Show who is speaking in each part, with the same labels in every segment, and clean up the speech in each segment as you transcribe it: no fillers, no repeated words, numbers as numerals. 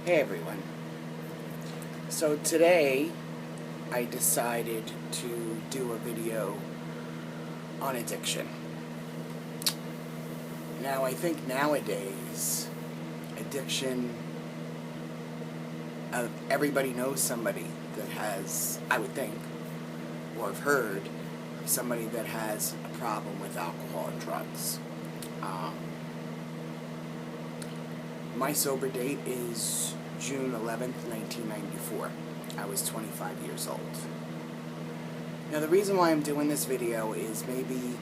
Speaker 1: Hey everyone. So today I decided to do a video on addiction. Now I think nowadays addiction, everybody knows somebody that has, I would think, or have heard of somebody that has a problem with alcohol and drugs. My sober date is June 11th, 1994. I was 25 years old. Now the reason why I'm doing this video is maybe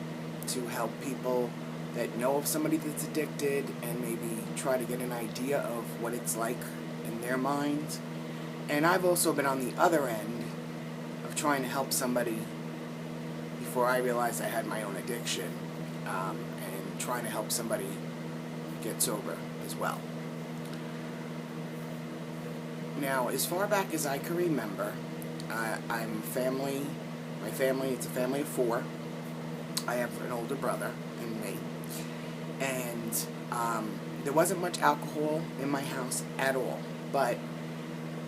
Speaker 1: to help people that know of somebody that's addicted and maybe try to get an idea of what it's like in their mind. And I've also been on the other end of trying to help somebody before I realized I had my own addiction, and trying to help somebody get sober as well. Now, as far back as I can remember, my family, it's a family of 4. I have an older brother and me. And there wasn't much alcohol in my house at all. But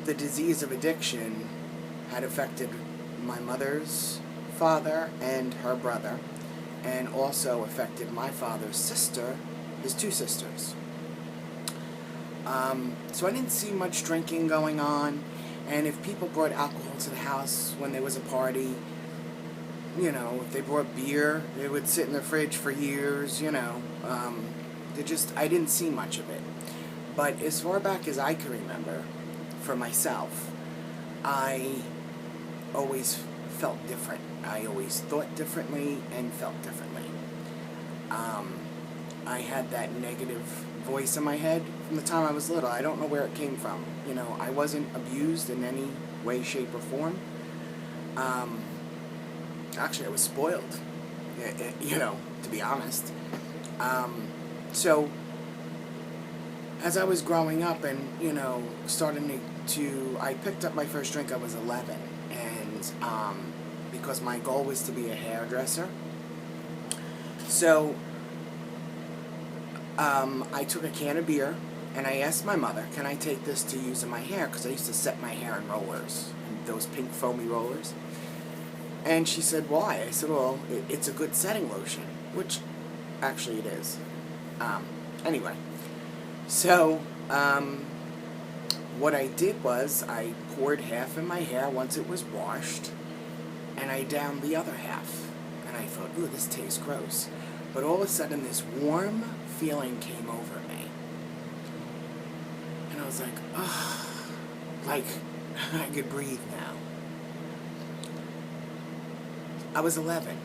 Speaker 1: the disease of addiction had affected my mother's father and her brother, and also affected my father's sister, his 2 sisters. So I didn't see much drinking going on, and if people brought alcohol to the house when there was a party, you know, if they brought beer, it would sit in the fridge for years, you know. I didn't see much of it. But as far back as I can remember, for myself, I always felt different. I always thought differently and felt differently. I had that negative voice in my head from the time I was little. I don't know where it came from. You know, I wasn't abused in any way, shape, or form. Actually, I was spoiled, you know, to be honest. So, as I was growing up and, you know, starting I picked up my first drink, I was 11. And because my goal was to be a hairdresser. So, I took a can of beer, and I asked my mother, can I take this to use in my hair? Because I used to set my hair in rollers, those pink foamy rollers. And she said, why? I said, well, it's a good setting lotion, which actually it is. Anyway, so what I did was I poured half in my hair once it was washed, and I downed the other half. And I thought, ooh, this tastes gross. But all of a sudden, this warm feeling came over me. And I was like, oh, like I could breathe now. I was 11.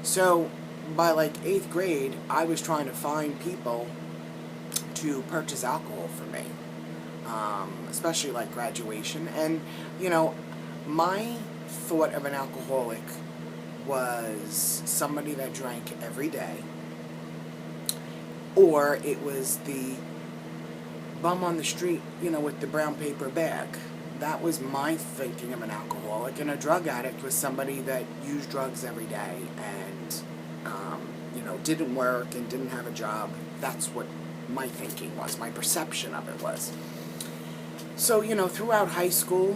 Speaker 1: So, by like 8th grade, I was trying to find people to purchase alcohol for me. Especially like graduation. And, you know, my thought of an alcoholic was somebody that drank every day, or it was the bum on the street, you know, with the brown paper bag. That was my thinking of an alcoholic. And a drug addict was somebody that used drugs every day and, you know, didn't work and didn't have a job. That's what my thinking was, my perception of it was. So, you know, throughout high school,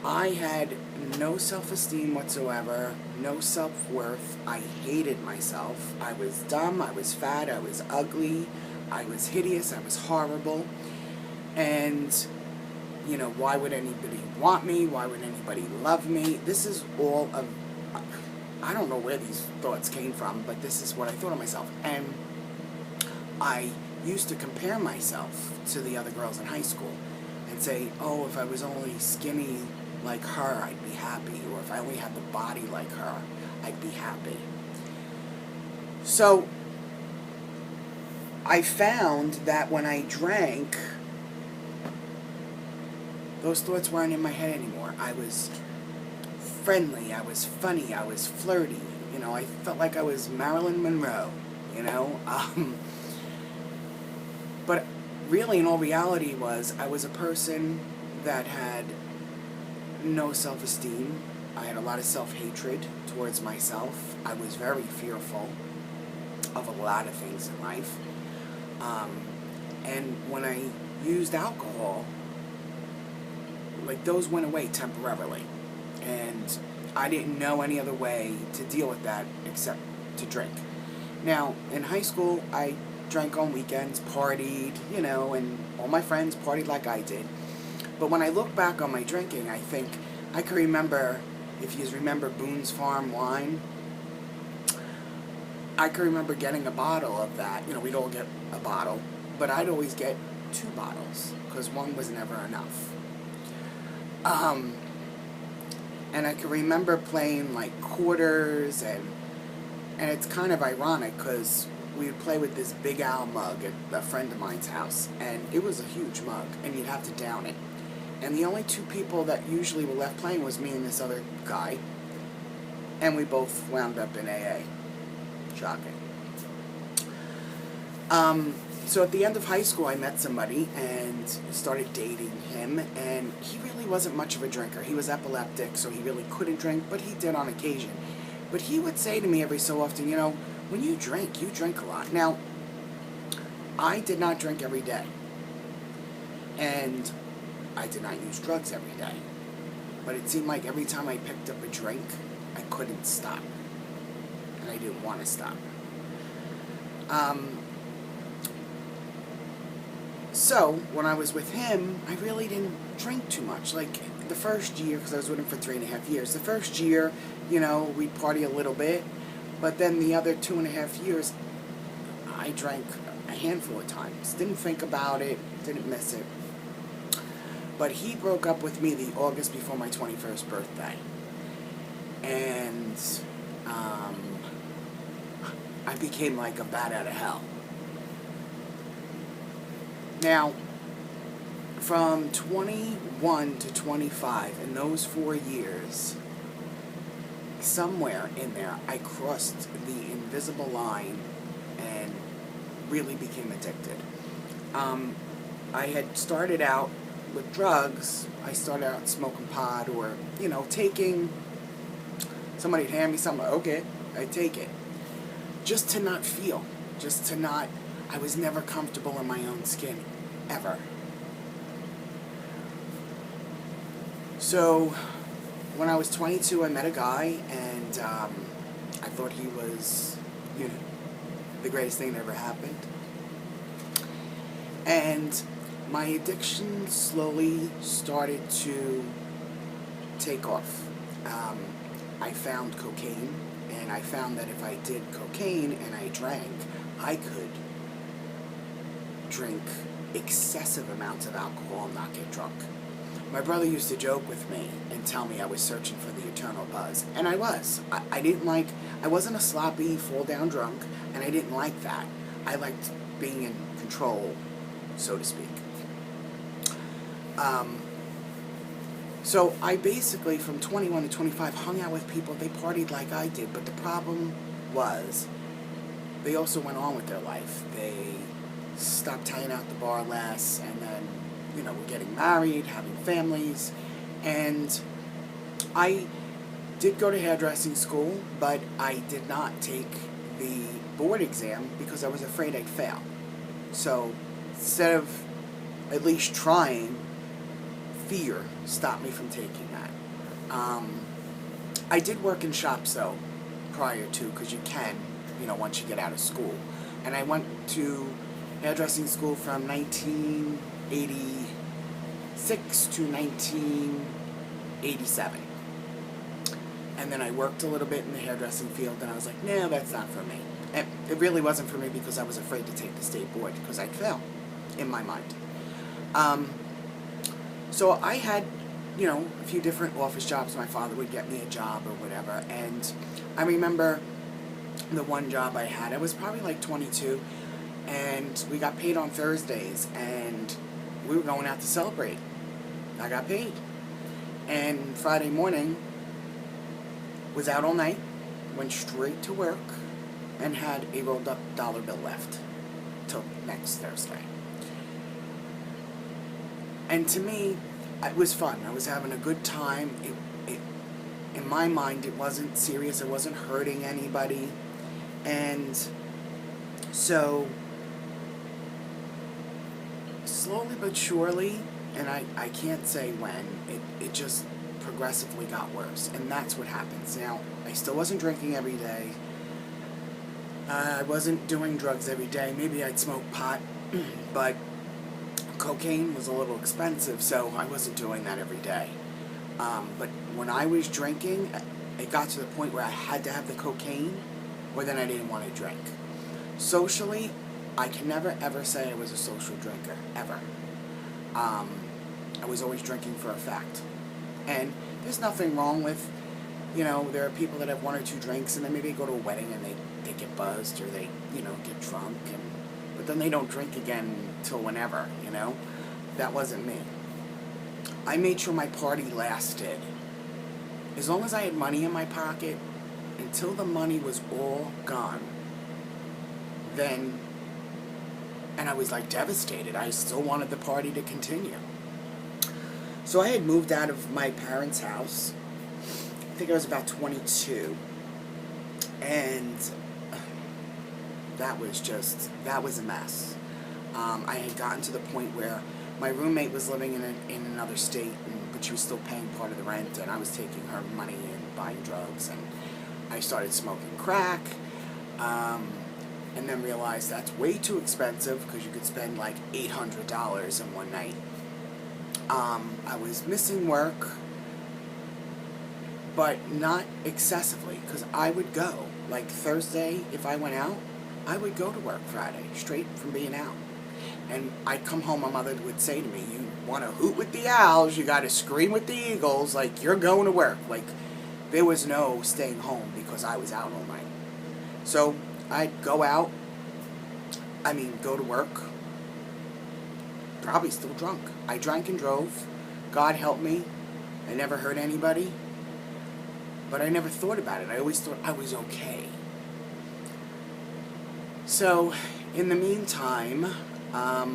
Speaker 1: I had no self-esteem whatsoever, no self-worth. I hated myself. I was dumb, I was fat, I was ugly, I was hideous, I was horrible. And, you know, why would anybody want me? Why would anybody love me? This is all of, I don't know where these thoughts came from, but this is what I thought of myself. And I used to compare myself to the other girls in high school and say, oh, if I was only skinny like her, I'd be happy. Or if I only had the body like her, I'd be happy. So, I found that when I drank, those thoughts weren't in my head anymore. I was friendly, I was funny, I was flirty. You know, I felt like I was Marilyn Monroe, you know. But really, in all reality, I was a person that had no self-esteem. I had a lot of self-hatred towards myself. I was very fearful of a lot of things in life. And when I used alcohol, like, those went away temporarily. And I didn't know any other way to deal with that except to drink. Now, in high school, I drank on weekends, partied, and all my friends partied like I did. But when I look back on my drinking, I think I can remember, if you remember Boone's Farm wine, I can remember getting a bottle of that. We'd all get a bottle, but I'd always get 2 bottles because one was never enough. And I can remember playing like quarters, and it's kind of ironic because we would play with this Big Al mug at a friend of mine's house, and it was a huge mug, and you'd have to down it. And the only 2 people that usually were left playing was me and this other guy, and we both wound up in AA. Shocking. So at the end of high school, I met somebody and started dating him, and he really wasn't much of a drinker. He was epileptic, so he really couldn't drink, but he did on occasion. But he would say to me every so often, when you drink a lot. Now, I did not drink every day, and I did not use drugs every day. But it seemed like every time I picked up a drink, I couldn't stop. And I didn't want to stop. So, when I was with him, I really didn't drink too much. Like, the first year, because I was with him for 3.5 years, the first year, we'd party a little bit, but then the other 2.5 years, I drank a handful of times. Didn't think about it, didn't miss it. But he broke up with me the August before my 21st birthday. And I became like a bat out of hell. Now, from 21 to 25, in those 4 years, somewhere in there, I crossed the invisible line and really became addicted. I had started out with drugs. I started out smoking pot or, taking, somebody'd hand me something, okay, I'd take it. Just to not feel, I was never comfortable in my own skin, ever. So, when I was 22, I met a guy, and I thought he was, the greatest thing that ever happened. And my addiction slowly started to take off. I found cocaine, and I found that if I did cocaine and I drank, I could drink excessive amounts of alcohol and not get drunk. My brother used to joke with me and tell me I was searching for the eternal buzz. And I was. I wasn't a sloppy, fall-down drunk, and I didn't like that. I liked being in control, so to speak. So I basically, from 21 to 25, hung out with people. They partied like I did, but the problem was they also went on with their life. They stopped hanging out at the bar less, and then, were getting married, having families. And I did go to hairdressing school, but I did not take the board exam because I was afraid I'd fail. So instead of at least trying, fear stopped me from taking that. I did work in shops, though, prior to, because you can, once you get out of school. And I went to hairdressing school from 1986 to 1987. And then I worked a little bit in the hairdressing field, and I was like, no, that's not for me. And it really wasn't for me because I was afraid to take the state board because I'd fail, in my mind. So I had, a few different office jobs. My father would get me a job or whatever. And I remember the one job I had, I was probably like 22, and we got paid on Thursdays, and we were going out to celebrate. I got paid. And Friday morning, was out all night, went straight to work, and had a rolled up dollar bill left till next Thursday. And to me, it was fun. I was having a good time. In my mind, it wasn't serious. It wasn't hurting anybody. And so slowly but surely, and I can't say when, it just progressively got worse. And that's what happens. Now, I still wasn't drinking every day. I wasn't doing drugs every day. Maybe I'd smoke pot, but cocaine was a little expensive, so I wasn't doing that every day. But when I was drinking, it got to the point where I had to have the cocaine, or then I didn't want to drink. Socially, I can never ever say I was a social drinker, ever. I was always drinking for effect. And there's nothing wrong with, there are people that have one or two drinks and then maybe they go to a wedding and they get buzzed or they, get drunk, but then they don't drink again till whenever, That wasn't me. I made sure my party lasted. As long as I had money in my pocket, until the money was all gone, and I was like devastated. I still wanted the party to continue. So I had moved out of my parents' house. I think I was about 22. And that was a mess. I had gotten to the point where my roommate was living in another state, but she was still paying part of the rent, and I was taking her money and buying drugs, and I started smoking crack, and then realized that's way too expensive because you could spend like $800 in one night. I was missing work, but not excessively, because I would go. Like Thursday, if I went out, I would go to work Friday, straight from being out. And I'd come home, my mother would say to me, you want to hoot with the owls, you got to scream with the eagles, like you're going to work. Like there was no staying home because I was out all night. So I'd go out, go to work, probably still drunk. I drank and drove. God help me. I never hurt anybody. But I never thought about it. I always thought I was okay. So, in the meantime, I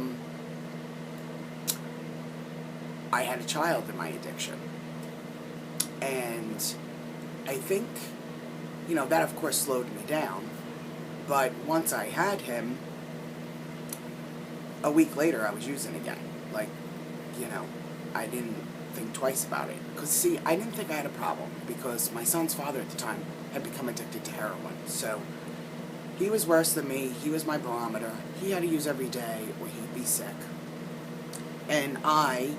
Speaker 1: had a child in my addiction. And I think, that of course slowed me down. But once I had him, a week later I was using again. Like, I didn't think twice about it. Because, see, I didn't think I had a problem because my son's father at the time had become addicted to heroin. So he was worse than me. He was my barometer. He had to use every day or he'd be sick. And I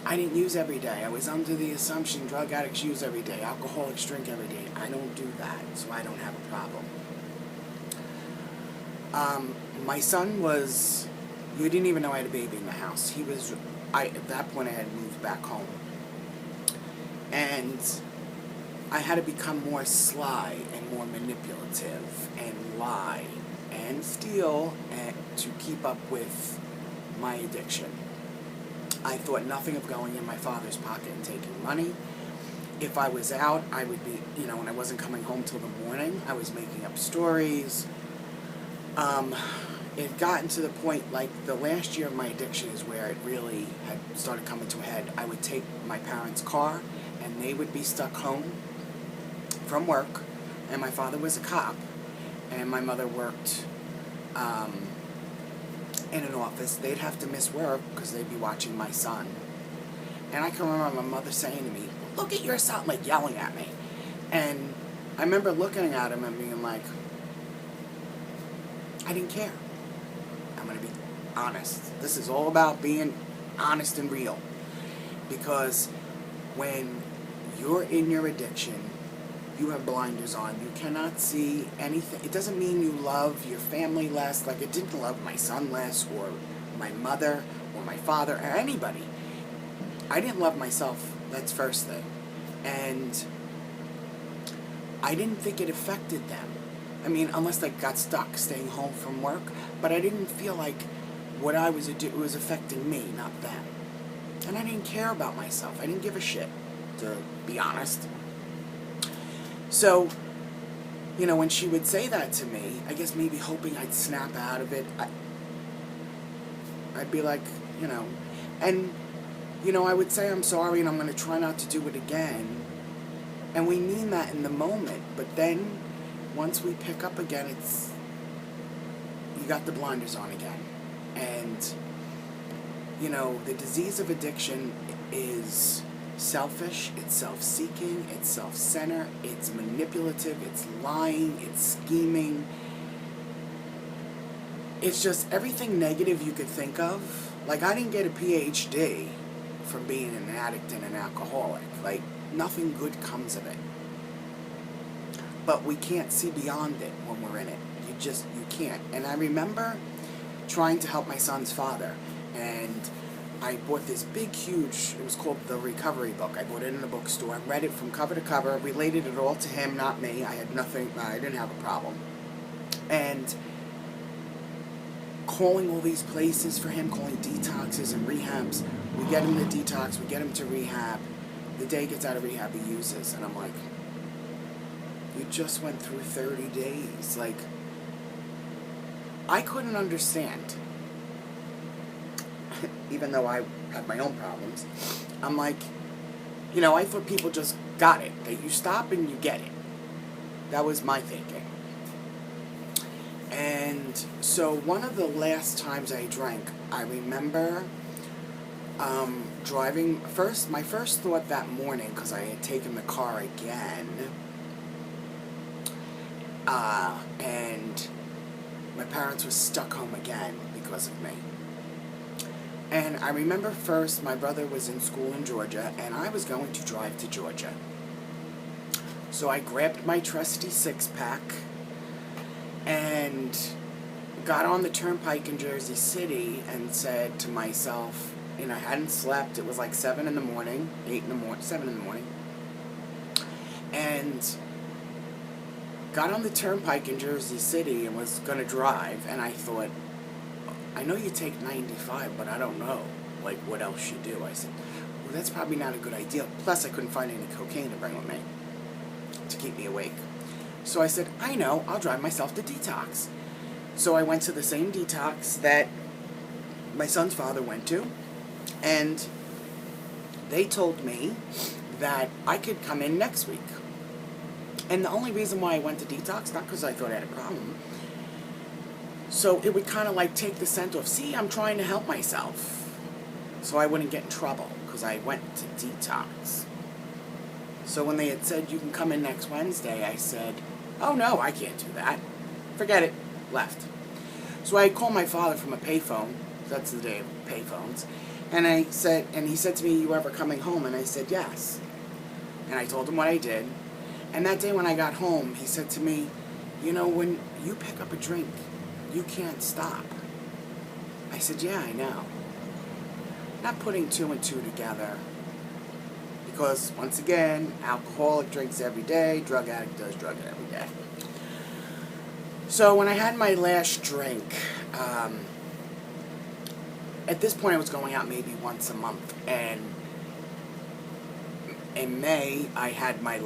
Speaker 1: didn't use every day. I was under the assumption drug addicts use every day. Alcoholics drink every day. I don't do that, so I don't have a problem. My son you didn't even know I had a baby in the house. At that point I had moved back home. And I had to become more sly and more manipulative and lie and steal to keep up with my addiction. I thought nothing of going in my father's pocket and taking money. If I was out, I would be, when I wasn't coming home till the morning, I was making up stories. It had gotten to the point, like the last year of my addiction is where it really had started coming to a head. I would take my parents' car and they would be stuck home from work, and my father was a cop, and my mother worked in an office. They'd have to miss work because they'd be watching my son. And I can remember my mother saying to me, look at your son, like yelling at me. And I remember looking at him and being like, I didn't care. I'm going to be honest. This is all about being honest and real. Because when you're in your addiction, you have blinders on. You cannot see anything. It doesn't mean you love your family less. Like I didn't love my son less, or my mother, or my father, or anybody. I didn't love myself. That's first thing. And I didn't think it affected them. Unless I got stuck staying home from work. But I didn't feel like what I was doing was affecting me, not them. And I didn't care about myself. I didn't give a shit, to be honest. So, when she would say that to me, I guess maybe hoping I'd snap out of it, I'd be like, and, I would say I'm sorry and I'm going to try not to do it again. And we mean that in the moment, but then once we pick up again, you got the blinders on again. And You know, the disease of addiction is selfish, it's self-seeking, it's self-centered, it's manipulative, it's lying, it's scheming. It's just everything negative you could think of. Like, I didn't get a PhD from being an addict and an alcoholic. Like, nothing good comes of it. But we can't see beyond it when we're in it. You can't. And I remember trying to help my son's father, and I bought this big, huge, it was called The Recovery Book. I bought it in the bookstore. I read it from cover to cover, related it all to him, not me. I had nothing, I didn't have a problem. And calling all these places for him, calling detoxes and rehabs. We get him to detox, we get him to rehab. The day he gets out of rehab, he uses. And I'm like, you just went through 30 days. Like, I couldn't understand. Even though I had my own problems. I'm like, you know, I thought people just got it. That you stop and you get it. That was my thinking. And so one of the last times I drank, I remember driving, my first thought that morning, because I had taken the car again, and my parents were stuck home again because of me. And I remember first, my brother was in school in Georgia, and I was going to drive to Georgia. So I grabbed my trusty six-pack and got on the turnpike in Jersey City and said to myself, and I hadn't slept, it was like 7 in the morning, 7 in the morning, and got on the turnpike in Jersey City and was going to drive, and I thought, I know you take 95, but I don't know, like, what else you do. I said, well, that's probably not a good idea. Plus, I couldn't find any cocaine to bring with me to keep me awake. So I said, I know, I'll drive myself to detox. So I went to the same detox that my son's father went to, and they told me that I could come in next week. And the only reason why I went to detox, not because I thought I had a problem, so it would kind of like take the scent off. See, I'm trying to help myself, so I wouldn't get in trouble, because I went to detox. So when they had said, you can come in next Wednesday, I said, oh no, I can't do that. Forget it. Left. So I called my father from a payphone. That's the day of payphones. And he said to me, you ever coming home? And I said, yes. And I told him what I did. And that day when I got home, he said to me, you know, when you pick up a drink, you can't stop. I said, yeah, I know. Not putting two and two together. Because, once again, alcoholic drinks every day, drug addict does drug every day. So when I had my last drink, at this point I was going out maybe once a month, and in May I had my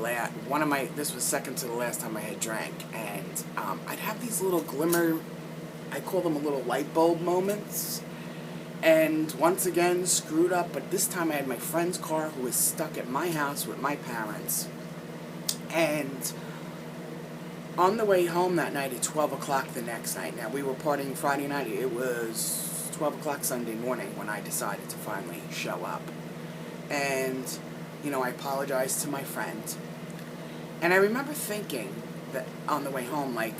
Speaker 1: this was second to the last time I had drank, and I'd have these little glimmer, I call them little light bulb moments, and once again screwed up, but this time I had my friend's car who was stuck at my house with my parents, and on the way home that night at 12 o'clock the next night, now we were partying Friday night, it was 12 o'clock Sunday morning when I decided to finally show up. And, you know, I apologized to my friend. And I remember thinking that on the way home, like,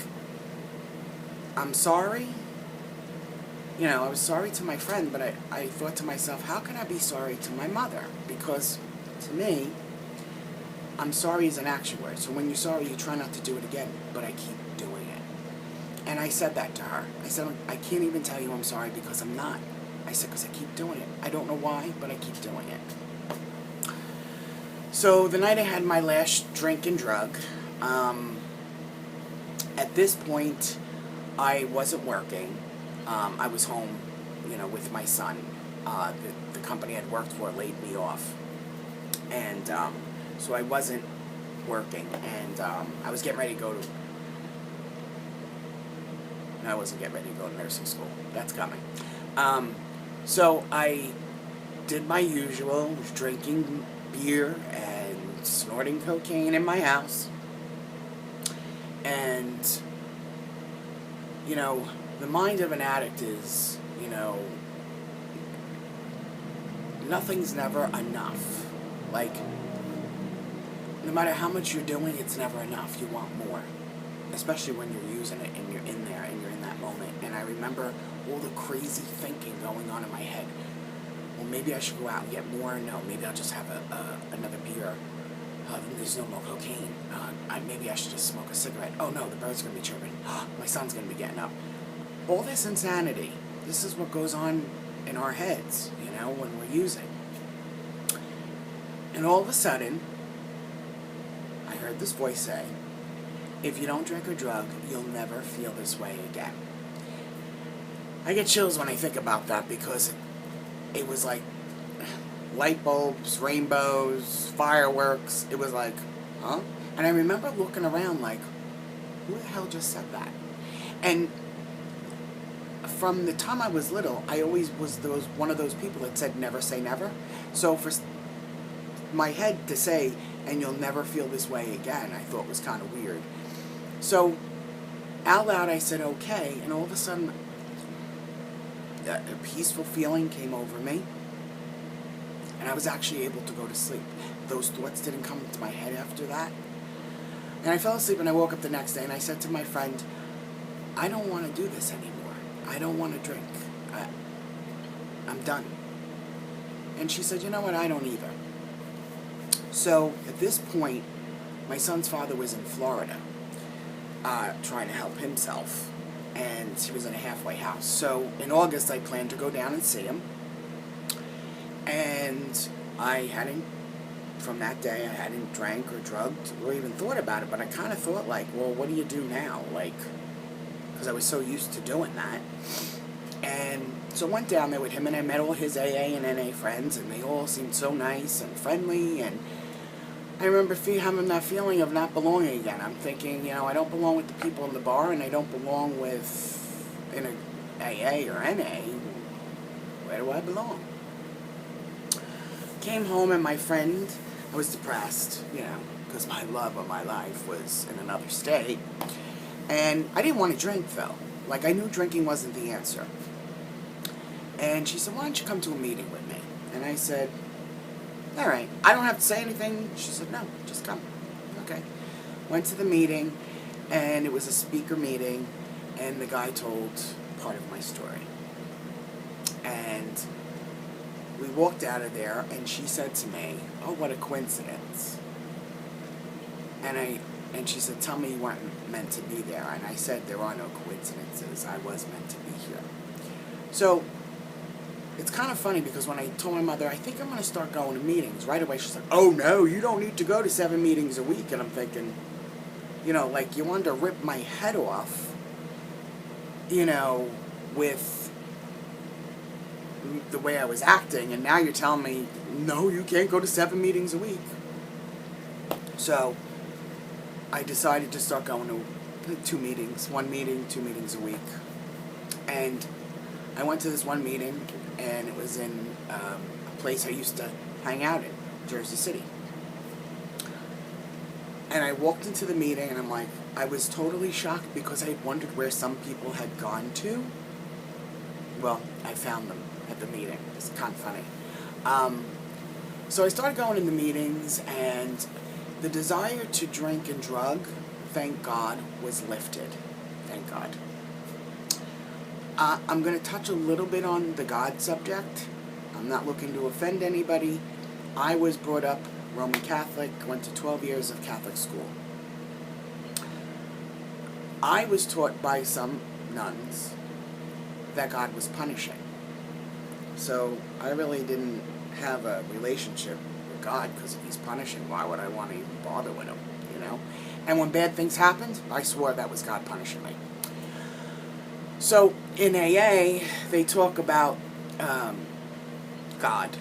Speaker 1: I'm sorry. You know, I was sorry to my friend, but I thought to myself, how can I be sorry to my mother? Because, to me, I'm sorry is an action word. So when you're sorry, you try not to do it again. But I keep doing it. And I said that to her. I said, I can't even tell you I'm sorry because I'm not. I said, because I keep doing it. I don't know why, but I keep doing it. So the night I had my last drink and drug, at this point, I wasn't working. I was home, you know, with my son. The company I'd worked for laid me off. And so I wasn't working, and I was getting ready to go to... No, I wasn't getting ready to go to nursing school. That's coming. So I did my usual, was drinking beer and snorting cocaine in my house. And, you know, the mind of an addict is, you know, nothing's never enough. Like, no matter how much you're doing, it's never enough. You want more. Especially when you're using it and you're in there and you're in that moment. And I remember all the crazy thinking going on in my head. Well, maybe I should go out and get more. No, maybe I'll just have another beer. There's no more cocaine. Maybe I should just smoke a cigarette. Oh no, the bird's going to be chirping. My son's going to be getting up. All this insanity. This is what goes on in our heads, when we're using. And all of a sudden, I heard this voice say, if you don't drink or drug, you'll never feel this way again. I get chills when I think about that because it was like light bulbs, rainbows, fireworks. It was like, huh? And I remember looking around like, who the hell just said that? And from the time I was little, I always was one of those people that said never say never. So for my head to say, and you'll never feel this way again, I thought was kind of weird. So out loud I said okay, and all of a sudden a peaceful feeling came over me, and I was actually able to go to sleep. Those thoughts didn't come into my head after that. And I fell asleep, and I woke up the next day, and I said to my friend, I don't want to do this anymore. I don't want to drink. I'm done. And she said, you know what, I don't either. So at this point, my son's father was in Florida, trying to help himself, and he was in a halfway house. So in August, I planned to go down and see him, and from that day, I hadn't drank or drugged or even thought about it, but I kind of thought like, well, what do you do now? Like, because I was so used to doing that. And so I went down there with him, and I met all his AA and NA friends, and they all seemed so nice and friendly, and I remember having that feeling of not belonging again. I'm thinking, I don't belong with the people in the bar, and I don't belong in a AA or NA. Where do I belong? Came home, and my friend, I was depressed, because my love of my life was in another state. And I didn't want to drink, though. Like, I knew drinking wasn't the answer. And she said, why don't you come to a meeting with me? And I said, all right. I don't have to say anything. She said, no, just come. Okay. Went to the meeting, and it was a speaker meeting, and the guy told part of my story. And we walked out of there, and she said to me, oh, what a coincidence. And she said, tell me you weren't meant to be there. And I said, there are no coincidences. I was meant to be here. So it's kind of funny because when I told my mother, I think I'm going to start going to meetings, right away she's like, oh no, you don't need to go to 7 meetings a week. And I'm thinking, like you wanted to rip my head off, with the way I was acting. And now you're telling me, no, you can't go to 7 meetings a week. So I decided to start going to 2 meetings, 1 meeting, 2 meetings a week. And I went to this one meeting, and it was in a place I used to hang out in, Jersey City. And I walked into the meeting, and I was totally shocked because I wondered where some people had gone to. Well, I found them at the meeting. It's kind of funny. So I started going in the meetings, and the desire to drink and drug, thank God, was lifted. Thank God. I'm going to touch a little bit on the God subject. I'm not looking to offend anybody. I was brought up Roman Catholic, went to 12 years of Catholic school. I was taught by some nuns that God was punishing. So I really didn't have a relationship with God, because if he's punishing, why would I want to even bother with him, And when bad things happened, I swore that was God punishing me. So in AA, they talk about God.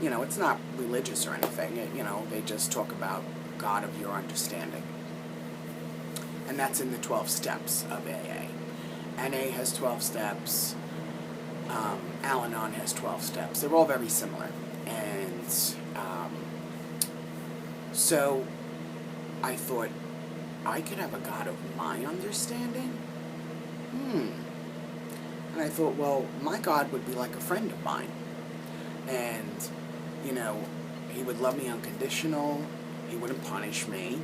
Speaker 1: It's not religious or anything. They just talk about God of your understanding. And that's in the 12 steps of AA. NA has 12 steps. Al-Anon has 12 steps. They're all very similar. And so I thought, I could have a God of my understanding? And I thought, well, my God would be like a friend of mine. And, you know, he would love me unconditional. He wouldn't punish me.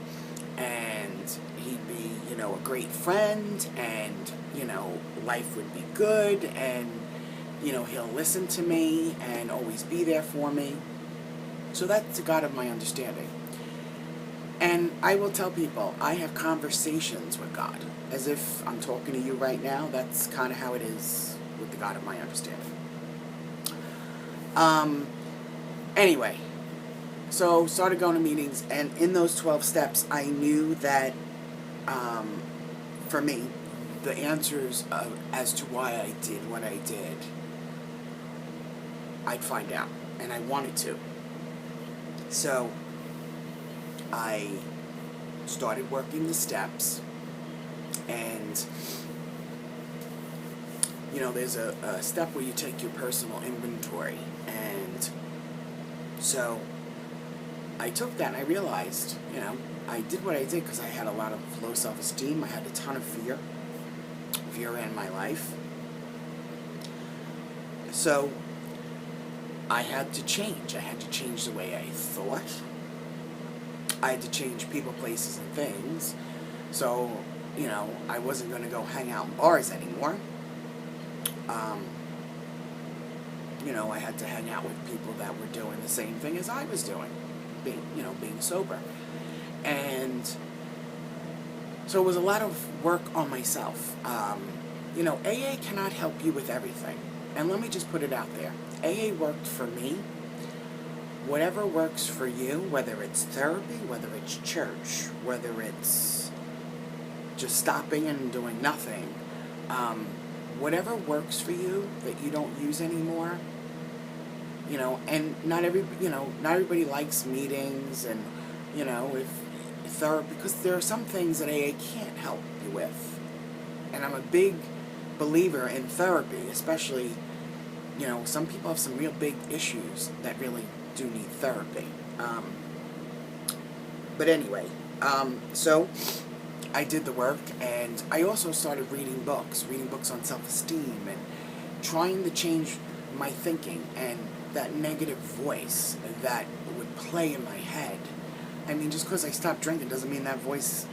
Speaker 1: And he'd be, you know, a great friend. And, you know, life would be good. And, you know, he'll listen to me and always be there for me. So that's the God of my understanding. And I will tell people, I have conversations with God. As if I'm talking to you right now. That's kind of how it is with the God of my understanding. Anyway, so started going to meetings, and in those 12 steps, I knew that, for me, the answers as to why I did what I did, I'd find out, and I wanted to. So, I started working the steps, and, you know, there's a step where you take your personal inventory, and so I took that and I realized, you know, I did what I did because I had a lot of low self-esteem. I had a ton of fear in my life. So I had to change. I had to change the way I thought. I had to change people, places, and things. So, you know, I wasn't going to go hang out in bars anymore. You know, I had to hang out with people that were doing the same thing as I was doing, being sober. And so it was a lot of work on myself. You know, AA cannot help you with everything. And let me just put it out there. AA worked for me. Whatever works for you, whether it's therapy, whether it's church, whether it's just stopping and doing nothing, whatever works for you that you don't use anymore, you know, and not everybody likes meetings, and, you know, if therapy, because there are some things that AA can't help you with. And I'm a big believer in therapy, especially, you know, some people have some real big issues that really do need therapy. But anyway, so I did the work, and I also started reading books on self-esteem, and trying to change my thinking and that negative voice that would play in my head. I mean, just because I stopped drinking doesn't mean that voice,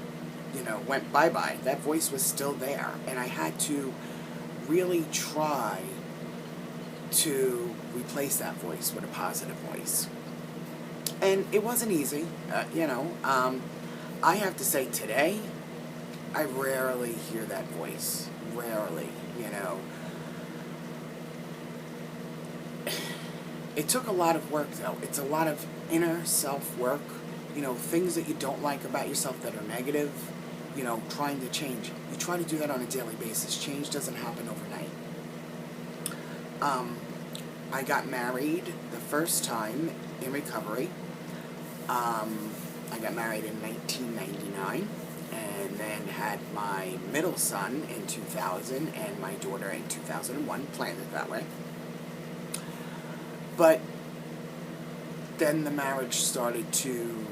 Speaker 1: you know, went bye-bye. That voice was still there, and I had to really try to replace that voice with a positive voice. And it wasn't easy, you know. I have to say today, I rarely hear that voice. Rarely, you know. It took a lot of work, though. It's a lot of inner self-work. You know, things that you don't like about yourself that are negative, you know, trying to change. You try to do that on a daily basis. Change doesn't happen overnight. I got married the first time in recovery. I got married in 1999, and then had my middle son in 2000 and my daughter in 2001, planned it that way. But then the marriage started to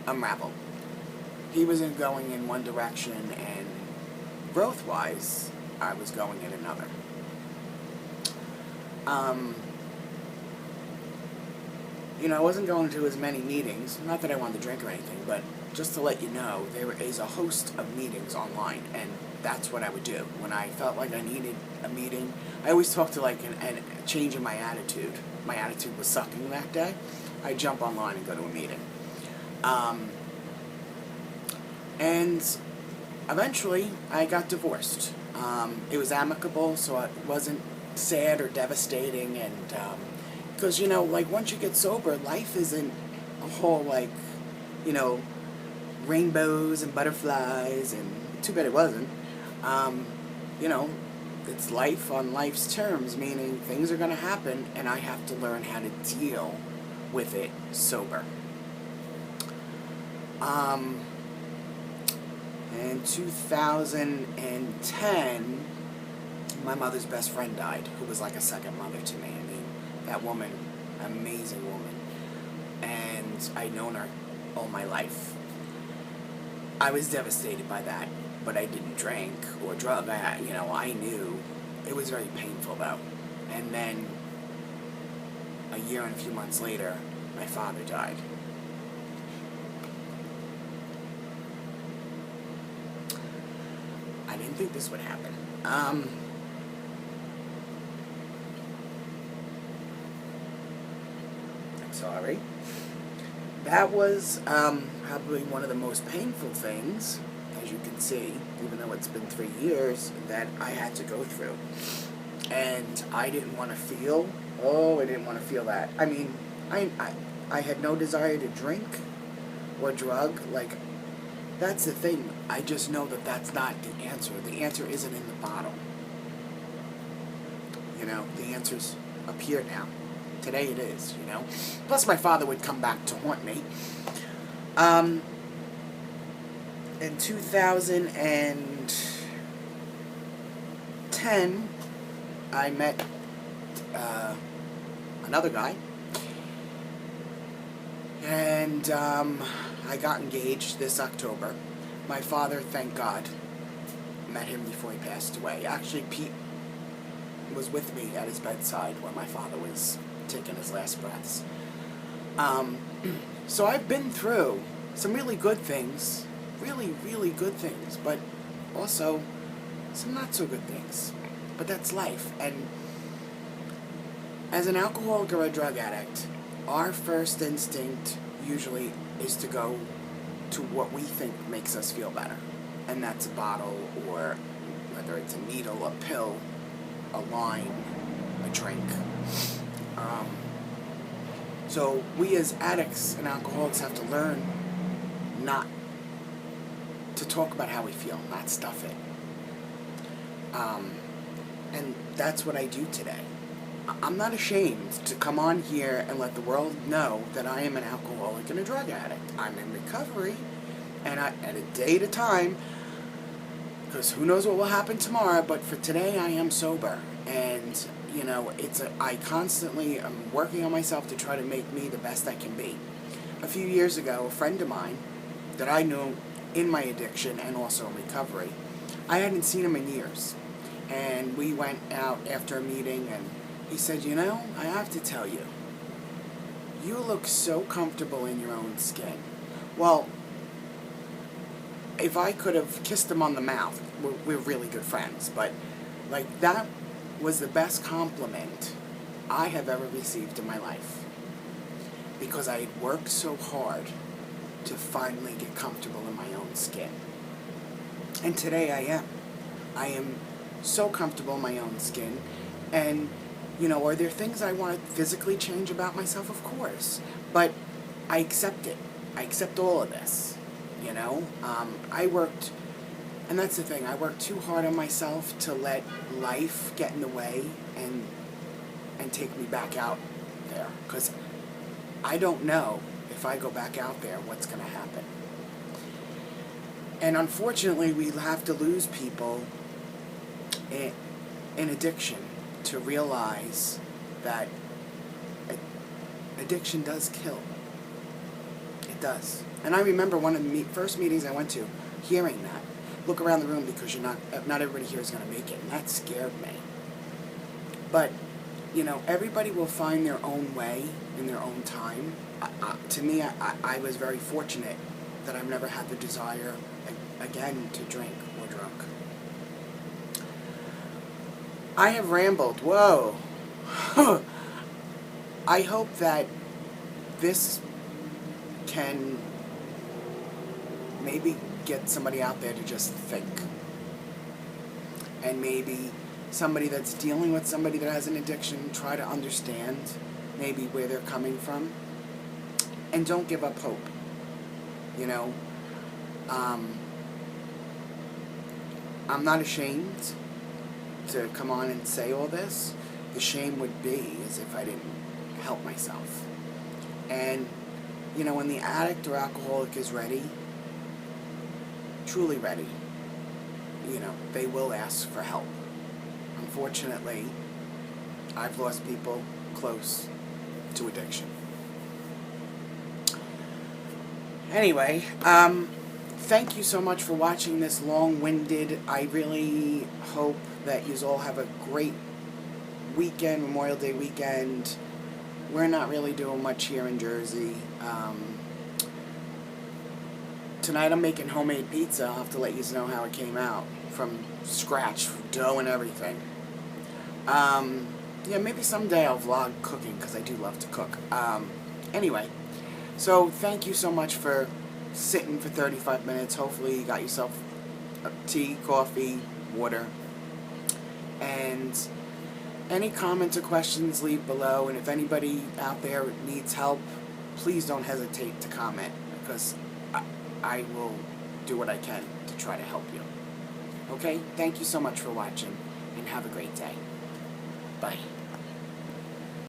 Speaker 1: unravel. He wasn't going in one direction, and growth-wise, I was going in another. You know, I wasn't going to as many meetings, not that I wanted to drink or anything, but just to let you know, there is a host of meetings online, and that's what I would do. When I felt like I needed a meeting, I always talked to like a change in my attitude. My attitude was sucking that day. I'd jump online and go to a meeting. And eventually, I got divorced. It was amicable, so it wasn't sad or devastating, and because, you know, like, once you get sober, life isn't a whole, like, you know, rainbows and butterflies, and too bad it wasn't. You know, it's life on life's terms, meaning things are going to happen, and I have to learn how to deal with it sober. In 2010, my mother's best friend died, who was like a second mother to me. I mean, that woman, amazing woman, and I'd known her all my life. I was devastated by that, but I didn't drink or drug. I knew It was very painful, though. And then, a year and a few months later, my father died. I didn't think this would happen. I'm sorry. That was probably one of the most painful things, as you can see, even though it's been 3 years, that I had to go through. And I didn't want to feel, I didn't want to feel that. I mean, I had no desire to drink or drug. Like, that's the thing. I just know that that's not the answer. The answer isn't in the bottle. You know, the answer's up here now. Today it is, you know. Plus my father would come back to haunt me. In 2010, I met another guy. And I got engaged this October. My father, thank God, met him before he passed away. Actually, Pete was with me at his bedside when my father was taking his last breaths. So I've been through some really good things, really, really good things, but also some not so good things. But that's life. And as an alcoholic or a drug addict, our first instinct usually is to go to what we think makes us feel better. And that's a bottle, or whether it's a needle, a pill, a line, a drink. So we as addicts and alcoholics have to learn not to talk about how we feel, not stuff it. And that's what I do today. I'm not ashamed to come on here and let the world know that I am an alcoholic and a drug addict. I'm in recovery, and at a day at a time, because who knows what will happen tomorrow, but for today I am sober. And, you know, I constantly am working on myself to try to make me the best I can be. A few years ago, a friend of mine that I knew in my addiction and also in recovery, I hadn't seen him in years. And we went out after a meeting, and he said, you know, I have to tell you, you look so comfortable in your own skin. Well, if I could have kissed him on the mouth, we're really good friends, but like that was the best compliment I have ever received in my life. Because I had worked so hard to finally get comfortable in my own skin. And today I am. I am so comfortable in my own skin. And, you know, are there things I want to physically change about myself? Of course. But I accept it. I accept all of this. You know? I worked, and that's the thing, I worked too hard on myself to let life get in the way and take me back out there. Because I don't know if I go back out there what's going to happen. And unfortunately, we have to lose people in addiction to realize that addiction does kill. It does. And I remember one of the first meetings I went to, hearing that. Look around the room because you're not everybody here is going to make it. And that scared me. But, you know, everybody will find their own way in their own time. To me, I was very fortunate that I've never had the desire again to drink or drug. I have rambled. Whoa. I hope that this can maybe get somebody out there to just think. And maybe somebody that's dealing with somebody that has an addiction, try to understand maybe where they're coming from. And don't give up hope. You know, I'm not ashamed to come on and say all this. The shame would be as if I didn't help myself. And, you know, when the addict or alcoholic is ready, truly ready, you know, they will ask for help. Unfortunately, I've lost people close to addiction. Anyway, thank you so much for watching this long-winded. I really hope that you all have a great weekend, Memorial Day weekend. We're not really doing much here in Jersey. Tonight I'm making homemade pizza. I'll have to let you know how it came out. From scratch, dough and everything. Yeah, maybe someday I'll vlog cooking, because I do love to cook. Anyway, so thank you so much for sitting for 35 minutes. Hopefully you got yourself tea, coffee, water. And any comments or questions, leave below. And if anybody out there needs help, please don't hesitate to comment, because I will do what I can to try to help you. Okay? Thank you so much for watching, and have a great day. Bye.